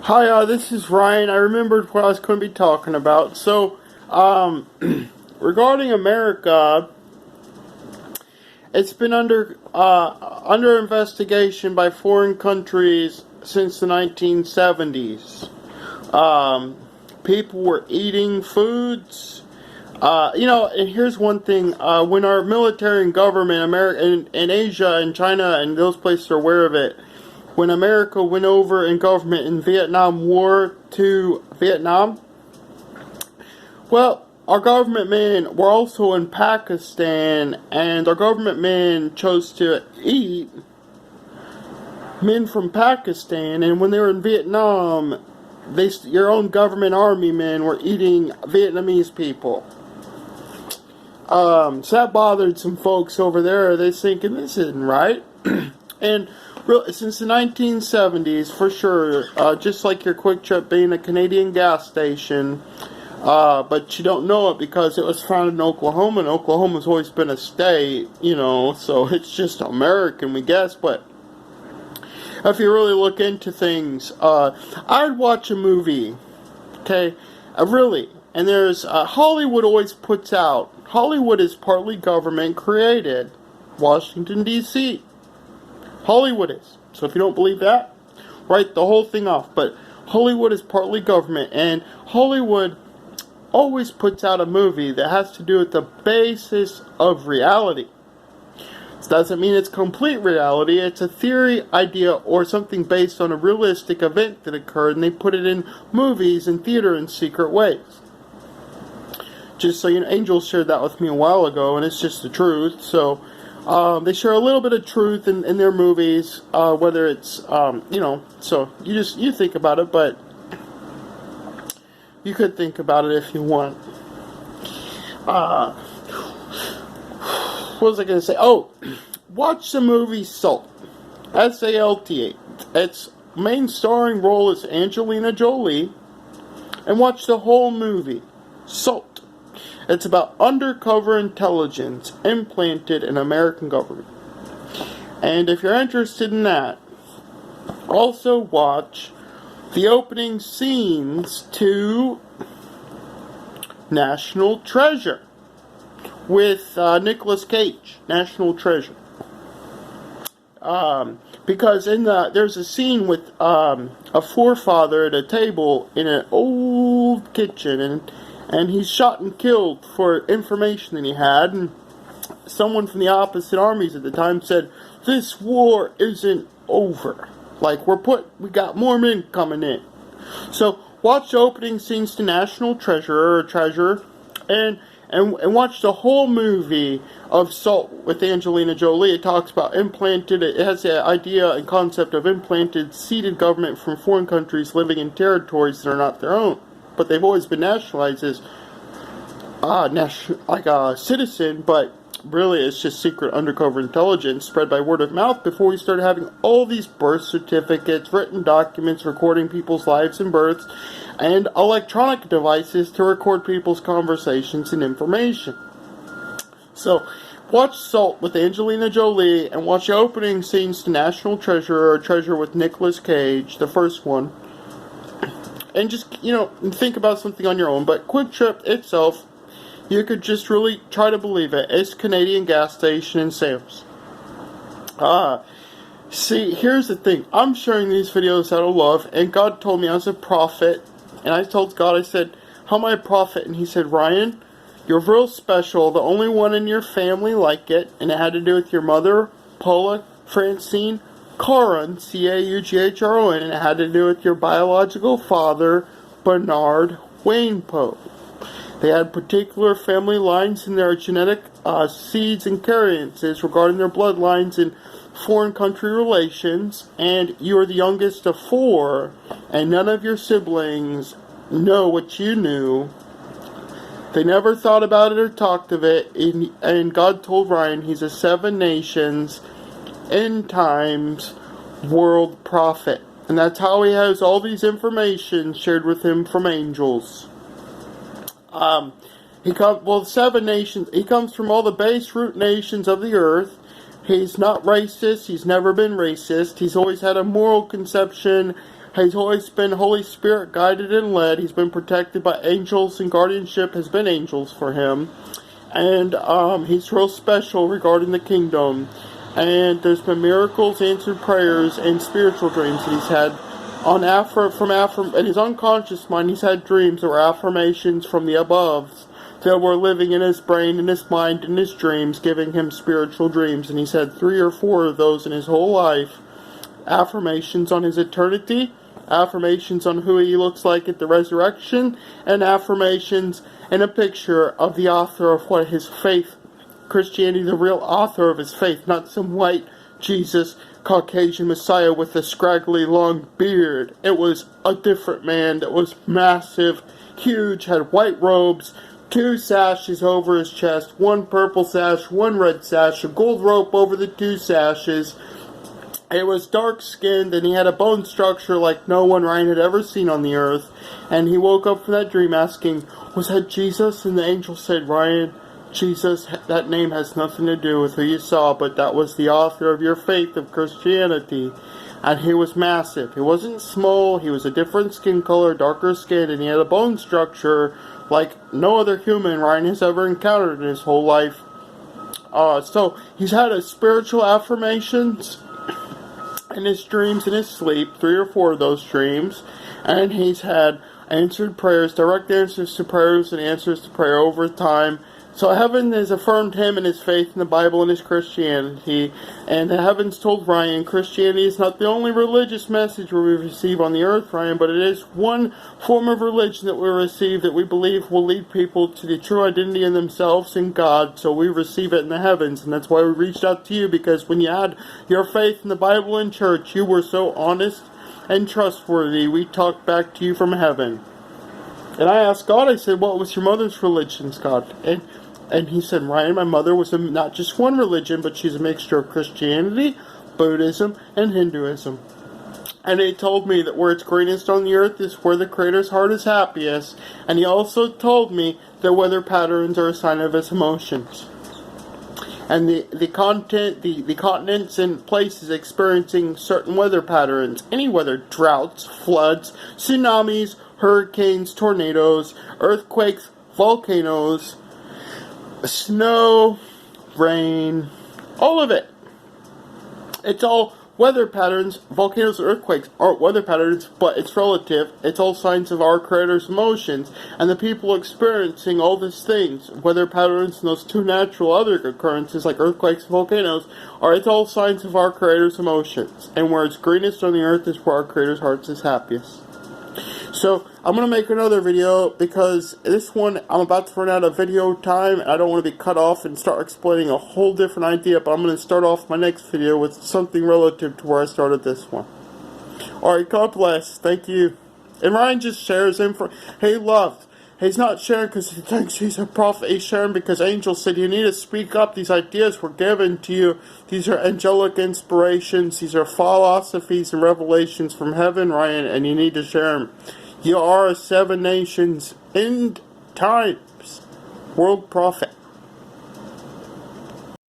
Hi, this is Ryan. I remembered what I was going to be talking about. So, regarding America, it's been under investigation by foreign countries since the 1970s. People were eating foods. And here's one thing: when our military and government, America and Asia and China and those places are aware of it. When America went over in government in Vietnam War to Vietnam, well, our government men were also in Pakistan, and our government men chose to eat men from Pakistan, and when they were in Vietnam, your own government army men were eating Vietnamese people. So that bothered some folks over there. They're thinking, this isn't right. And since the 1970s, for sure, just like your Quick Trip being a Canadian gas station, but you don't know it because it was founded in Oklahoma, and Oklahoma's always been a state, so it's just American, we guess. But if you really look into things, I'd watch a movie, okay, really, and there's, Hollywood always puts out, Hollywood is partly government created, Washington, D.C., Hollywood is. So if you don't believe that, write the whole thing off. But Hollywood is partly government, and Hollywood always puts out a movie that has to do with the basis of reality. This doesn't mean it's complete reality. It's a theory, idea, or something based on a realistic event that occurred, and they put it in movies and theater in secret ways. Just so you know, Angel shared that with me a while ago, and it's just the truth. So they share a little bit of truth in their movies, whether it's, so you think about it, but you could think about it if you want. What was I going to say? Oh, watch the movie Salt. S-A-L-T. Its main starring role is Angelina Jolie, and watch the whole movie, Salt. It's about undercover intelligence implanted in American government. And if you're interested in that, also watch the opening scenes to National Treasure with Nicolas Cage. National Treasure. Because there's a scene with a forefather at a table in an old kitchen, and he's shot and killed for information that he had, and someone from the opposite armies at the time said, this war isn't over. Like, we got more men coming in. So, watch the opening scenes to National Treasure, and watch the whole movie of Salt with Angelina Jolie. It talks about it has the idea and concept of implanted, seated government from foreign countries living in territories that are not their own. But they've always been nationalized as like a citizen, but really it's just secret undercover intelligence spread by word of mouth before we started having all these birth certificates, written documents recording people's lives and births, and electronic devices to record people's conversations and information. So, watch Salt with Angelina Jolie, and watch the opening scenes to National Treasure, or Treasure with Nicolas Cage, the first one. And just, think about something on your own. But Quick Trip itself, you could just really try to believe it. It's Canadian gas station in Sales. See, here's the thing. I'm sharing these videos out of love, and God told me I was a prophet. And I told God, I said, how am I a prophet? And He said, Ryan, you're real special. The only one in your family like it. And it had to do with your mother, Paula Francine Caron, C-A-U-G-H-R-O-N, and it had to do with your biological father, Bernard Wayne Poe. They had particular family lines in their genetic seeds and carriances regarding their bloodlines and foreign country relations, and you are the youngest of 4, and none of your siblings know what you knew. They never thought about it or talked of it, and God told Ryan he's a 7 nations end times world prophet, and that's how he has all these information shared with him from angels. 7 nations. He comes from all the base root nations of the earth, He's not racist. He's never been racist. He's always had a moral conception. He's always been Holy Spirit guided and led. He's been protected by angels, and guardianship has been angels for him. And he's real special regarding the kingdom. And there's been miracles, answered prayers, and spiritual dreams that he's had in his unconscious mind. He's had dreams that were affirmations from the above that were living in his brain, in his mind, in his dreams, giving him spiritual dreams. And he's had 3 or 4 of those in his whole life. Affirmations on his eternity, affirmations on who he looks like at the resurrection, and affirmations and a picture of the author of what his faith, Christianity, the real author of his faith, not some white Jesus, Caucasian Messiah with a scraggly long beard. It was a different man that was massive, huge, had white robes, 2 sashes over his chest, 1 purple sash, 1 red sash, a gold rope over the 2 sashes. It was dark-skinned, and he had a bone structure like no one Ryan had ever seen on the earth. And he woke up from that dream asking, was that Jesus? And the angel said, Ryan, Jesus, that name has nothing to do with who you saw, but that was the author of your faith of Christianity. And he was massive. He wasn't small. He was a different skin color, darker skin, and he had a bone structure like no other human Ryan has ever encountered in his whole life. So he's had a spiritual affirmations in his dreams, in his sleep, 3 or 4 of those dreams, and he's had answered prayers, direct answers to prayers, and answers to prayer over time. So heaven has affirmed him in his faith in the Bible and his Christianity, and the heavens told Ryan, Christianity is not the only religious message we receive on the earth, Ryan, but it is one form of religion that we receive that we believe will lead people to the true identity in themselves and God, so we receive it in the heavens, and that's why we reached out to you, because when you had your faith in the Bible and church, you were so honest and trustworthy, we talked back to you from heaven. And I asked God, I said, what was your mother's religion, God? And he said, Ryan, my mother was not just one religion, but she's a mixture of Christianity, Buddhism, and Hinduism. And he told me that where it's greenest on the earth is where the Creator's heart is happiest. And he also told me that weather patterns are a sign of his emotions. And the continents and places experiencing certain weather patterns, any weather, droughts, floods, tsunamis, hurricanes, tornadoes, earthquakes, volcanoes, snow, rain, all of it. It's all weather patterns. Volcanoes and earthquakes aren't weather patterns, but it's relative. It's all signs of our Creator's emotions. And the people experiencing all these things, weather patterns and those 2 natural other occurrences like earthquakes and volcanoes, it's all signs of our Creator's emotions. And where it's greenest on the earth is where our Creator's heart is happiest. So, I'm going to make another video because this one, I'm about to run out of video time. And I don't want to be cut off and start explaining a whole different idea, but I'm going to start off my next video with something relative to where I started this one. Alright, God bless. Thank you. And Ryan just shares info. Hey, love. He's not sharing because he thinks he's a prophet. He's sharing because angels said you need to speak up. These ideas were given to you. These are angelic inspirations. These are philosophies and revelations from heaven, Ryan, and you need to share them. You are a 7 nations end times world prophet.